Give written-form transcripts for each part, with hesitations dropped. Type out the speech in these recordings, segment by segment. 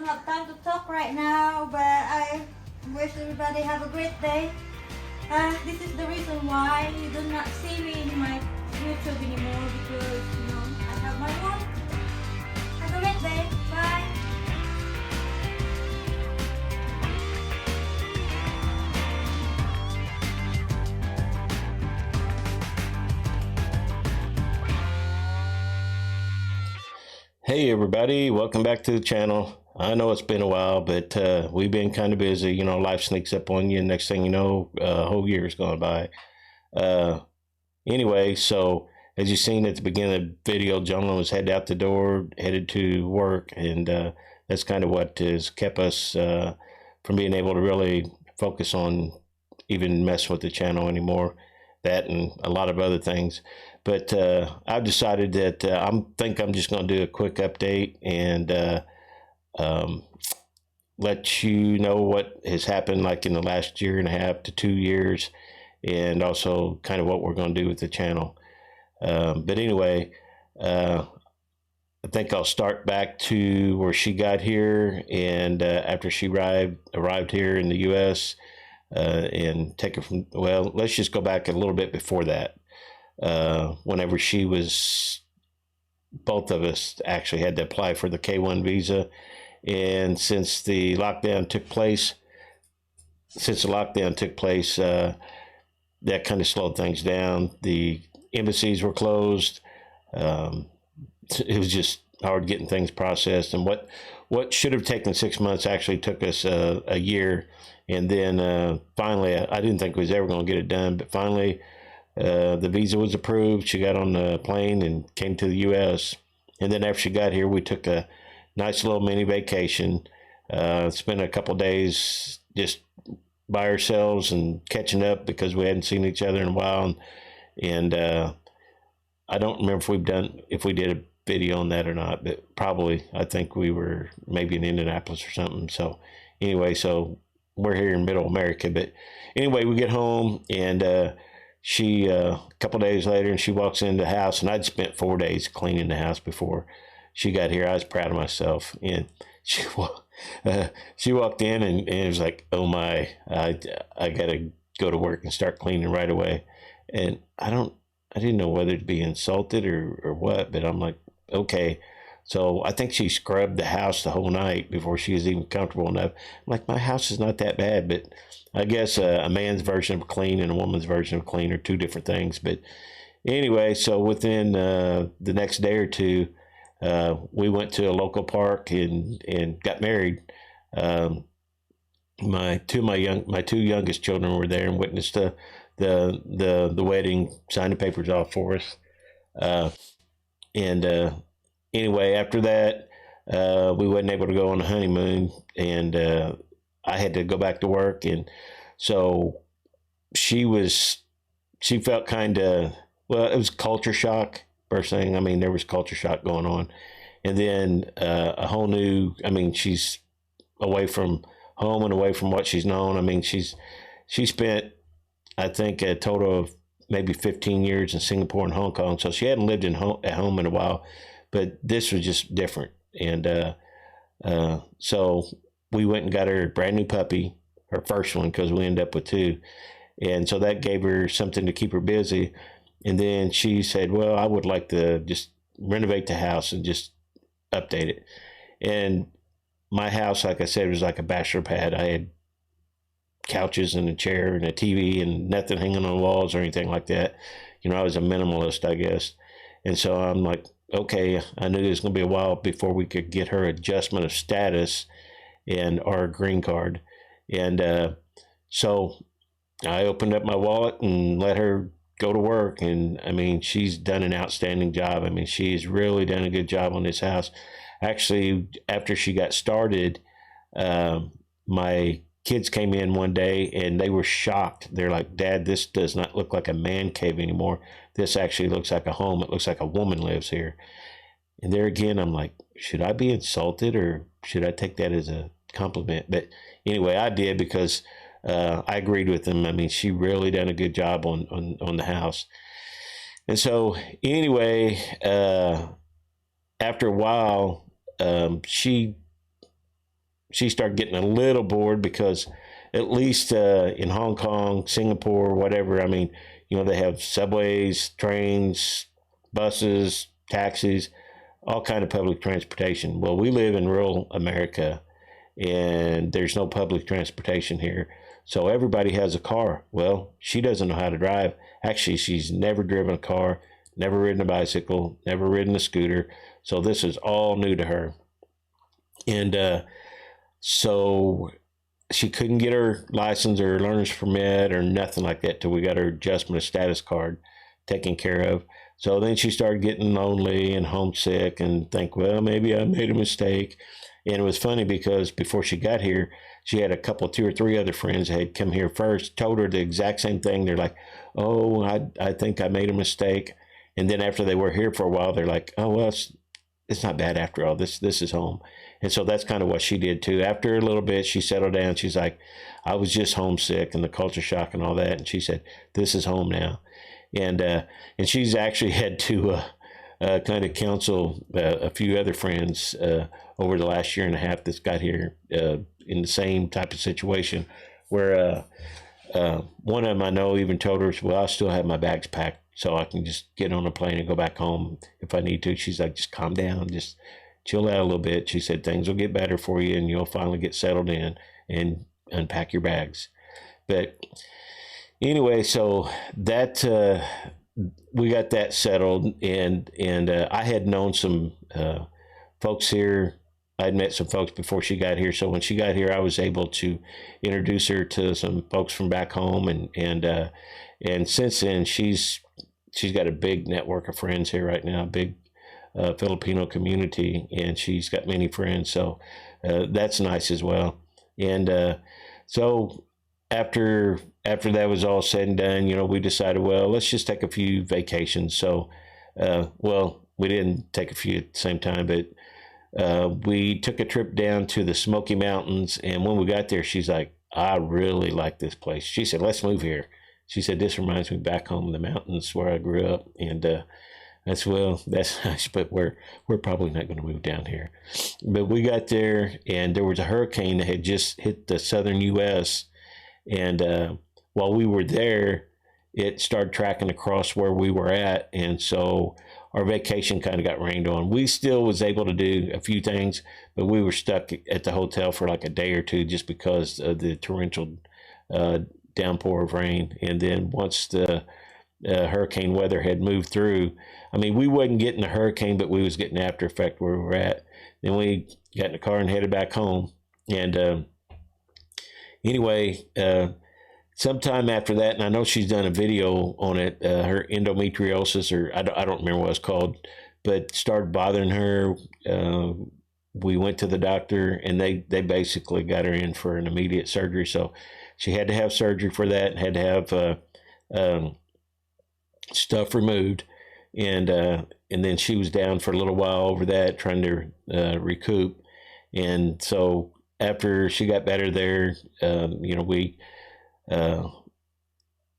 have time to talk right now, but I wish everybody have a great day. This is the reason why you do not see me in my YouTube anymore because, I have my work. Have a great day. Bye. Hey everybody, welcome back to the channel. I know it's been a while, but we've been kind of busy. You know, life sneaks up on you. Next thing you know, a whole year is gone by. Anyway, so as you've seen at the beginning of the video, Jonalyn was headed out the door, headed to work, and that's kind of what has kept us from being able to really focus on even messing with the channel anymore. That and a lot of other things. But I've decided that I think I'm just going to do a quick update and let you know what has happened like in the last year and a half to 2 years, and also kind of what we're going to do with the channel. But anyway, I think I'll start back to where she got here, and after she arrived here in the U.S. And take it from, well, let's just go back a little bit before that. Whenever she was, both of us actually had to apply for the K-1 visa, and since the lockdown took place, that kind of slowed things down. The embassies were closed. It was just hard getting things processed, and what should have taken 6 months actually took us a year. And then finally, I didn't think we was ever going to get it done, but finally the visa was approved. She got on the plane and came to the U.S. And then after she got here, we took a nice little mini vacation. Spent a couple days just by ourselves and catching up because we hadn't seen each other in a while. And I don't remember if we did a video on that or not, but probably. I think we were maybe in Indianapolis or something. So anyway, so we're here in middle America. But anyway, we get home, and she a couple days later, and she walks into the house, and I'd spent 4 days cleaning the house before she got here. I was proud of myself, and she walked in, and it was like, oh my, I gotta go to work and start cleaning right away. And I didn't know whether to be insulted or what, but I'm like, okay. So I think she scrubbed the house the whole night before she was even comfortable enough. I'm like, my house is not that bad, but I guess a man's version of clean and a woman's version of clean are two different things. But anyway, so within the next day or two, we went to a local park and got married. My two youngest children were there and witnessed the wedding, signed the papers off for us. And anyway, after that, we wasn't able to go on a honeymoon, and I had to go back to work. And so she felt kind of, well, it was culture shock first thing. I mean, there was culture shock going on. And then a whole new, I mean, she's away from home and away from what she's known. I mean, she spent, I think, a total of maybe 15 years in Singapore and Hong Kong. So she hadn't lived at home in a while, but this was just different. And so we went and got her a brand new puppy, her first one, because we ended up with two. And so that gave her something to keep her busy. And then she said, well, I would like to just renovate the house and just update it. And my house, like I said, was like a bachelor pad. I had couches and a chair and a TV and nothing hanging on the walls or anything like that. You know, I was a minimalist, I guess. And so I'm like, okay, I knew it was going to be a while before we could get her adjustment of status and our green card. And so I opened up my wallet and let her go to work. And I mean, she's done an outstanding job. I mean, she's really done a good job on this house. Actually, after she got started, my kids came in one day and they were shocked. They're like, Dad, this does not look like a man cave anymore. This actually looks like a home. It looks like a woman lives here. And there again, I'm like, should I be insulted or should I take that as a compliment? But anyway, I did because I agreed with them. I mean, she really done a good job on the house. And so anyway, after a while, she she started getting a little bored because at least in Hong Kong, Singapore, whatever, I mean, they have subways, trains, buses, taxis, all kind of public transportation. Well, we live in rural America, and there's no public transportation here. So everybody has a car. Well, she doesn't know how to drive. Actually, she's never driven a car, never ridden a bicycle, never ridden a scooter. So this is all new to her. And so she couldn't get her license or learner's permit or nothing like that till we got her adjustment of status card taken care of. So then she started getting lonely and homesick and think, well, maybe I made a mistake. And it was funny because before she got here, she had a couple, two or three other friends that had come here first, told her the exact same thing. They're like, oh, I think I made a mistake. And then after they were here for a while, they're like, oh, well, it's not bad after all. This is home. And so that's kind of what she did too. After a little bit, she settled down. She's like, I was just homesick and the culture shock and all that. And she said, this is home now. And she's actually had to kind of counsel a few other friends over the last year and a half that's got here in the same type of situation where one of them I know even told her, well, I still have my bags packed so I can just get on a plane and go back home if I need to. She's like, just calm down, just chill out a little bit. She said, things will get better for you and you'll finally get settled in and unpack your bags. But anyway, so that we got that settled, and I had known some folks here. I'd met some folks before she got here, so when she got here, I was able to introduce her to some folks from back home, and since then she's got a big network of friends here right now, a big Filipino community, and she's got many friends, so that's nice as well. And so after that was all said and done, we decided, well, let's just take a few vacations. So, well, we didn't take a few at the same time, but we took a trip down to the Smoky Mountains. And when we got there, she's like, I really like this place. She said, let's move here. She said, this reminds me back home in the mountains where I grew up. And that's nice, but we're probably not going to move down here. But we got there, and there was a hurricane that had just hit the southern U.S., and while we were there, it started tracking across where we were at. And so our vacation kind of got rained on. We still was able to do a few things, but we were stuck at the hotel for like a day or two just because of the torrential downpour of rain. And then once the hurricane weather had moved through, I mean, we wasn't getting the hurricane, but we was getting after effect where we were at. Then we got in the car and headed back home. And anyway, sometime after that, and I know she's done a video on it, her endometriosis, or I don't remember what it's called, but started bothering her. We went to the doctor, and they basically got her in for an immediate surgery. So she had to have surgery for that, and had to have stuff removed. And then she was down for a little while over that, trying to recoup. And so after she got better there,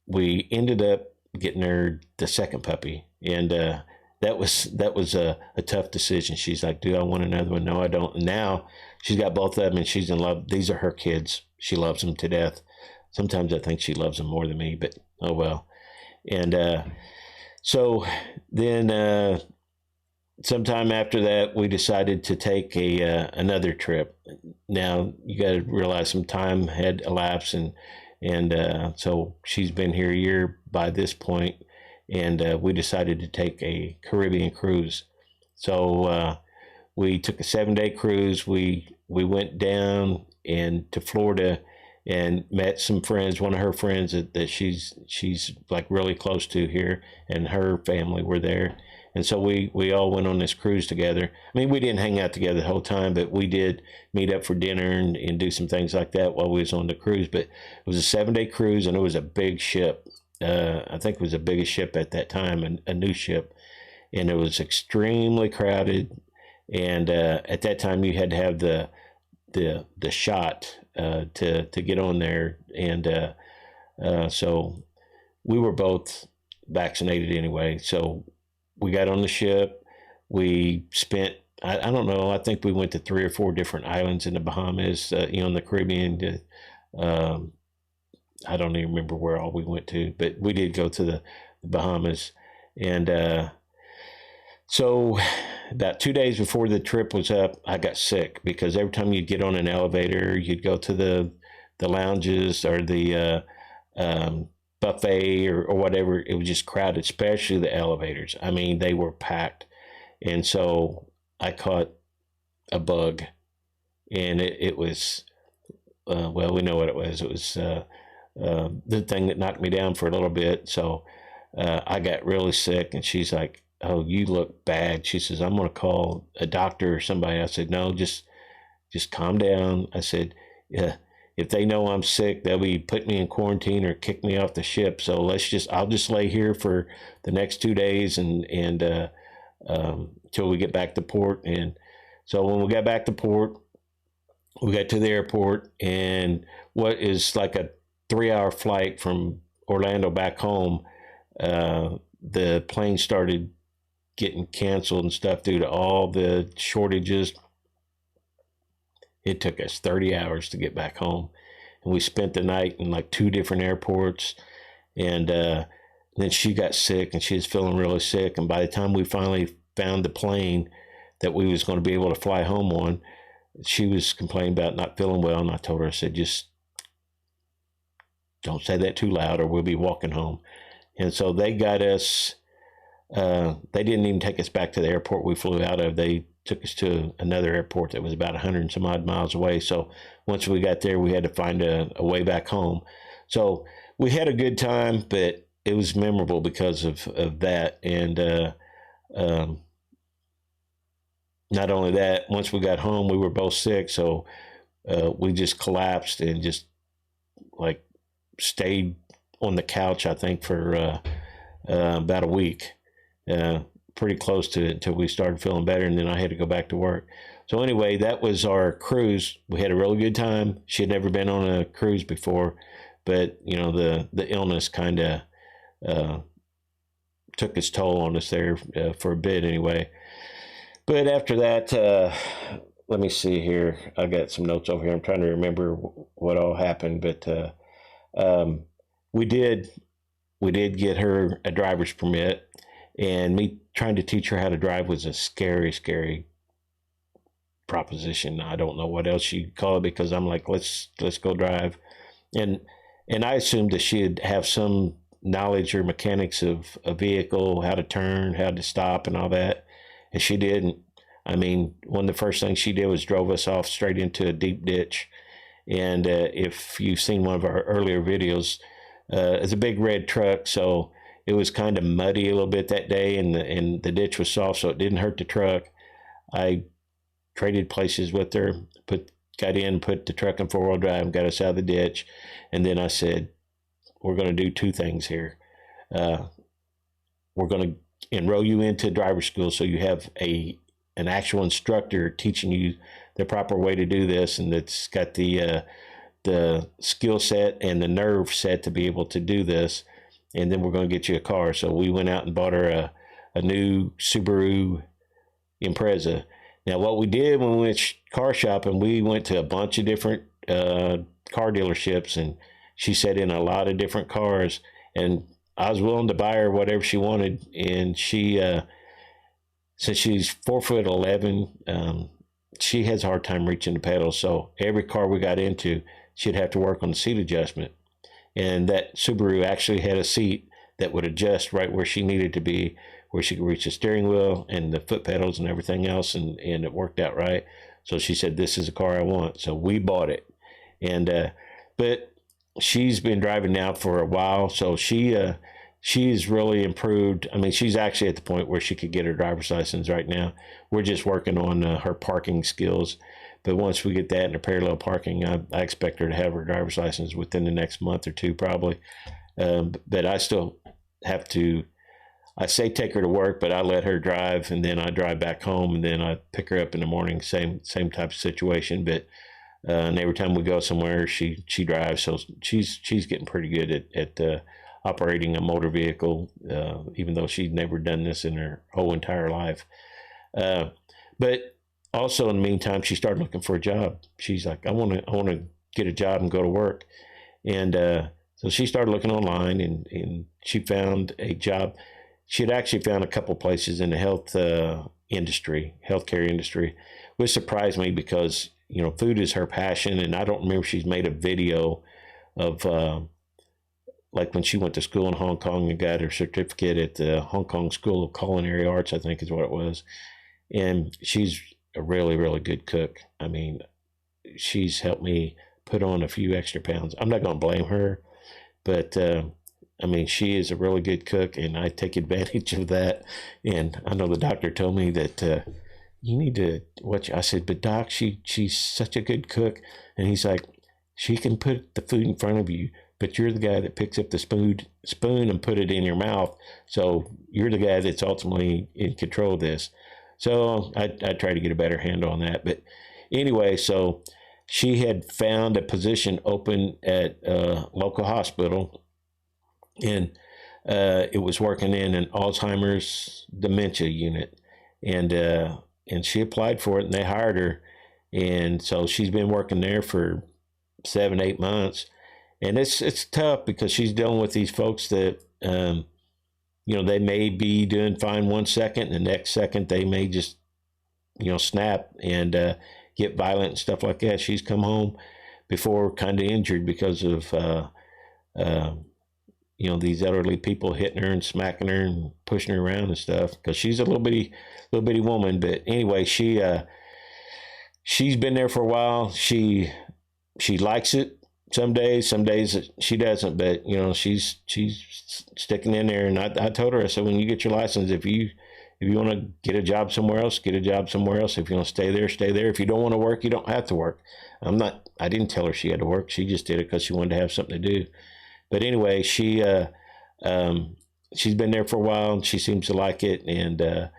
we ended up getting her the second puppy, and that was a tough decision. She's like, do I want another one? No, I don't. And now she's got both of them, and she's in love. These are her kids. She loves them to death. Sometimes I think she loves them more than me, but oh well. And so then sometime after that, we decided to take another trip. Now you got to realize some time had elapsed, and so she's been here a year by this point, and we decided to take a Caribbean cruise. So we took a 7-day cruise. We went down and to Florida and met some friends. One of her friends that she's like really close to here, and her family were there. And so we all went on this cruise together. I mean, we didn't hang out together the whole time, but we did meet up for dinner and do some things like that while we was on the cruise. But it was a 7-day cruise, and it was a big ship. I think it was the biggest ship at that time, a new ship. And it was extremely crowded. And at that time, you had to have the shot to get on there. And so we were both vaccinated anyway. So we got on the ship. We spent I don't know. I think we went to 3 or 4 different islands in the Bahamas, in the Caribbean. Um, I don't even remember where all we went to, but we did go to the Bahamas. And so about 2 days before the trip was up, I got sick because every time you'd get on an elevator, you'd go to the lounges or the buffet or whatever. It was just crowded, especially the elevators. I mean, they were packed. And so I caught a bug, and it was, well, we know what it was. It was the thing that knocked me down for a little bit. So I got really sick, and she's like, "Oh, you look bad." She says, "I'm going to call a doctor or somebody." I said, "No, just calm down." I said, "Yeah, if they know I'm sick, they'll be put me in quarantine or kick me off the ship. So I'll just lay here for the next 2 days and till we get back to port." And so when we got back to port, we got to the airport, and what is like a 3-hour flight from Orlando back home, the plane started getting canceled and stuff due to all the shortages. It took us 30 hours to get back home, and we spent the night in like 2 different airports. And then she got sick, and she was feeling really sick. And by the time we finally found the plane that we was going to be able to fly home on, she was complaining about not feeling well. And I told her, I said, just don't say that too loud or we'll be walking home. And so they got us, they didn't even take us back to the airport we flew out of. They took us to another airport that was about 100 and some odd miles away. So once we got there, we had to find a way back home. So we had a good time, but it was memorable because of that. And um, not only that, once we got home, we were both sick. So we just collapsed and just like stayed on the couch, I think, for about a week, pretty close to it until we started feeling better. And then I had to go back to work. So anyway, that was our cruise. We had a really good time. She had never been on a cruise before, but the illness kind of took its toll on us there for a bit anyway. But after that, let me see here. I got some notes over here. I'm trying to remember what all happened, but um, we did get her a driver's permit, and me trying to teach her how to drive was a scary, scary proposition. I don't know what else you'd call it, because I'm like, let's go drive, and I assumed that she'd have some knowledge or mechanics of a vehicle, how to turn, how to stop, and all that, and she didn't. I mean, one of the first things she did was drove us off straight into a deep ditch. And if you've seen one of our earlier videos, it's a big red truck, so it was kind of muddy a little bit that day, and the ditch was soft, so it didn't hurt the truck. I traded places with her, got in, put the truck in 4-wheel drive, and got us out of the ditch. And then I said, we're going to do 2 things here. We're going to enroll you into driver's school so you have an actual instructor teaching you the proper way to do this, and that's got the skill set and the nerve set to be able to do this. And then we're going to get you a car. So we went out and bought her a new Subaru Impreza. Now, what we did when we went car shopping, we went to a bunch of different car dealerships, and she sat in a lot of different cars, and I was willing to buy her whatever she wanted. And she, since she's 4'11", she has a hard time reaching the pedals. So every car we got into, she'd have to work on the seat adjustment. And that Subaru actually had a seat that would adjust right where she needed to be, where she could reach the steering wheel and the foot pedals and everything else. And it worked out right. So she said, this is a car I want. So we bought it. And, but she's been driving now for a while. So she's really improved. I mean, she's actually at the point where she could get her driver's license right now. We're just working on her parking skills. But once we get that and her parallel parking, I expect her to have her driver's license within the next month or 2, probably. But I still have to, I say take her to work, but I let her drive, and then I drive back home, and then I pick her up in the morning, same type of situation. But and every time we go somewhere, she drives. So she's getting pretty good at operating a motor vehicle, even though she's never done this in her whole entire life. But also in the meantime, she started looking for a job. She's like, I want to get a job and go to work. And so she started looking online, and she found a job. She had actually found a couple places in the healthcare industry, which surprised me because, food is her passion. And I don't remember if she's made a video of like when she went to school in Hong Kong and got her certificate at the Hong Kong School of Culinary Arts, I think is what it was. And she's a really, really good cook. I mean, she's helped me put on a few extra pounds. I'm not going to blame her, but I mean, she is a really good cook, and I take advantage of that. And I know the doctor told me that you need to watch. I said, but doc, she's such a good cook, and he's like, she can put the food in front of you, but you're the guy that picks up the spoon and put it in your mouth. So you're the guy that's ultimately in control of this. So I try to get a better handle on that. But anyway, so she had found a position open at a local hospital, and it was working in an Alzheimer's dementia unit. And she applied for it, and they hired her. And so she's been working there for 7-8 months. And it's tough because she's dealing with these folks that, they may be doing fine 1 second, and the next second they may just, snap and get violent and stuff like that. She's come home before kind of injured because of, these elderly people hitting her and smacking her and pushing her around and stuff. Because she's a little bitty woman. But anyway, she's been there for a while. She likes it. Some days she doesn't, but she's sticking in there. And I told her, I said, when you get your license, if you want to get a job somewhere else, get a job somewhere else. If you want to stay there, stay there. If you don't want to work, you don't have to work. I didn't tell her she had to work. She just did it because she wanted to have something to do. But anyway, she's been there for a while, and she seems to like it, and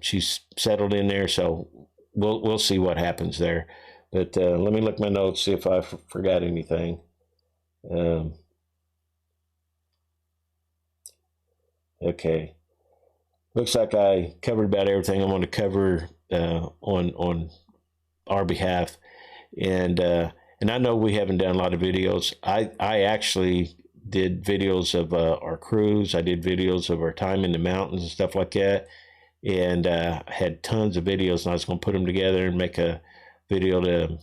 she's settled in there. So we'll see what happens there. But let me look my notes, see if I forgot anything. Okay. Looks like I covered about everything I want to cover on our behalf. And I know we haven't done a lot of videos. I actually did videos of our cruise. I did videos of our time in the mountains and stuff like that. And I had tons of videos, and I was going to put them together and make a video to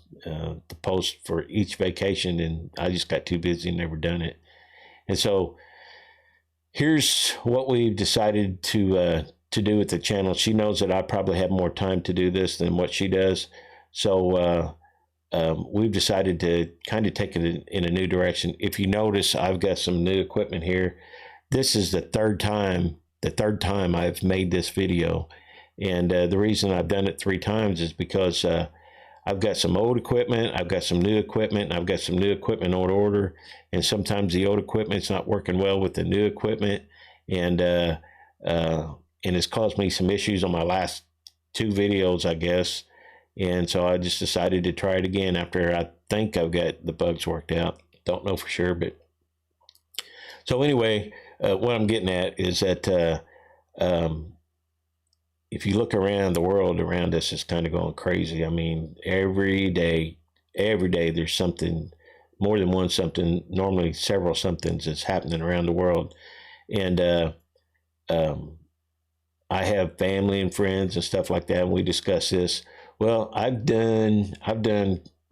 post for each vacation, and I just got too busy and never done it. And so here's what we've decided to do with the channel. She knows that I probably have more time to do this than what she does, so we've decided to kind of take it in a new direction. If you notice, I've got some new equipment here. This is the third time I've made this video, and the reason I've done it 3 times is because I've got some old equipment, I've got some new equipment, and I've got some new equipment on order. And sometimes the old equipment's not working well with the new equipment, and it's caused me some issues on my last 2 videos, I guess. And so I just decided to try it again after I think I've got the bugs worked out. Don't know for sure, but so anyway, what I'm getting at is that if you look around, the world around us is kind of going crazy. I mean, every day there's something, more than one something, normally several somethings that's happening around the world. And I have family and friends and stuff like that, and we discuss this. Well, I've done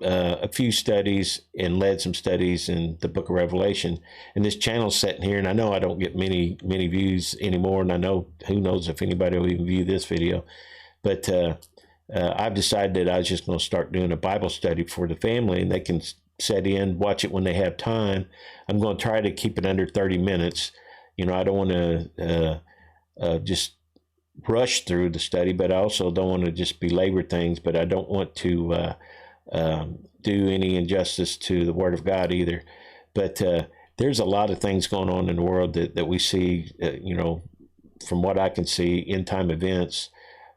a few studies and led some studies in the book of Revelation, and this channel's sitting here, and I know I don't get many views anymore, and I know, who knows if anybody will even view this video, but I've decided that I was just going to start doing a Bible study for the family, and they can set in, watch it when they have time. I'm going to try to keep it under 30 minutes. I don't want to just rush through the study, but I also don't want to just belabor things, but I don't want to do any injustice to the Word of God either. But there's a lot of things going on in the world that we see, from what I can see, end-time events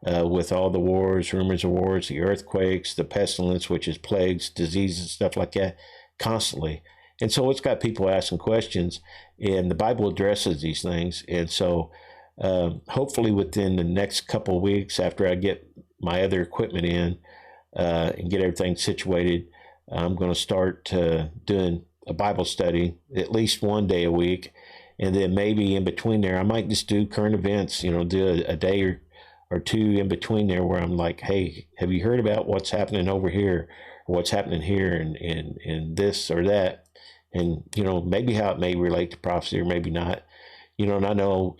with all the wars, rumors of wars, the earthquakes, the pestilence, which is plagues, diseases, stuff like that, constantly. And so it's got people asking questions, and the Bible addresses these things. And so hopefully within the next couple of weeks after I get my other equipment in and get everything situated, I'm going to start doing a Bible study at least one day a week. And then maybe in between there, I might just do current events, do a day or two in between there where I'm like, hey, have you heard about what's happening over here? Or what's happening here and this or that? And, maybe how it may relate to prophecy or maybe not. And I know,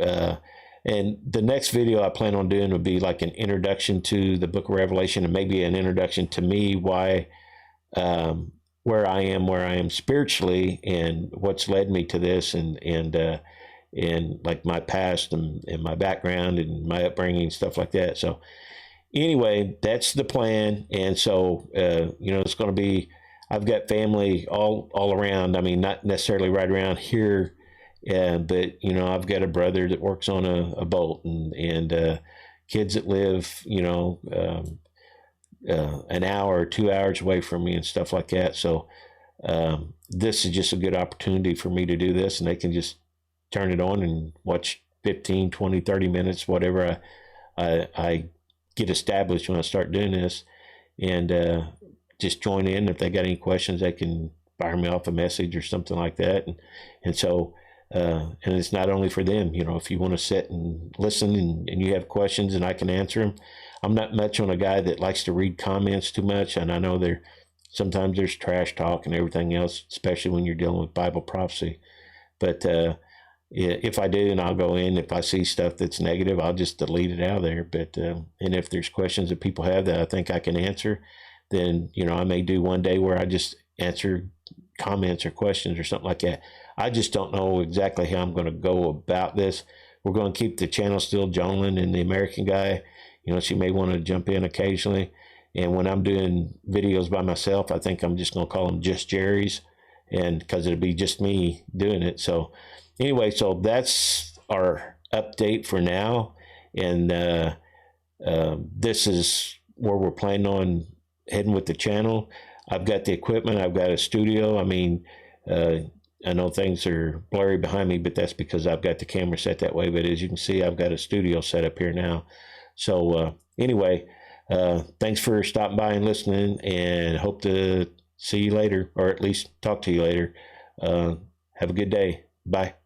and the next video I plan on doing would be like an introduction to the book of Revelation and maybe an introduction to me, why, where I am spiritually and what's led me to this and like my past and my background and my upbringing, stuff like that. So anyway, that's the plan. And so, it's going to be, I've got family all around. I mean, not necessarily right around here, but I've got a brother that works on a boat and kids that live, an hour or 2 hours away from me and stuff like that. So this is just a good opportunity for me to do this, and they can just turn it on and watch 15, 20, 30 minutes, whatever I get established when I start doing this, and just join in. If they got any questions, they can fire me off a message or something like that. And so, and it's not only for them, if you want to sit and listen and you have questions and I can answer them. I'm not much on a guy that likes to read comments too much. And I know sometimes there's trash talk and everything else, especially when you're dealing with Bible prophecy. But if I do, and I'll go in, if I see stuff that's negative, I'll just delete it out of there. But and if there's questions that people have that I think I can answer, then I may do one day where I just answer comments or questions or something like that. I just don't know exactly how I'm going to go about this. We're going to keep the channel still Jonalyn and the American guy. She may want to jump in occasionally. And when I'm doing videos by myself, I think I'm just going to call them Just Jerry's, and because it'll be just me doing it. So anyway, so that's our update for now. And this is where we're planning on heading with the channel. I've got the equipment. I've got a studio. I mean, I know things are blurry behind me, but that's because I've got the camera set that way. But as you can see, I've got a studio set up here now. So anyway, thanks for stopping by and listening, and hope to see you later, or at least talk to you later. Have a good day. Bye.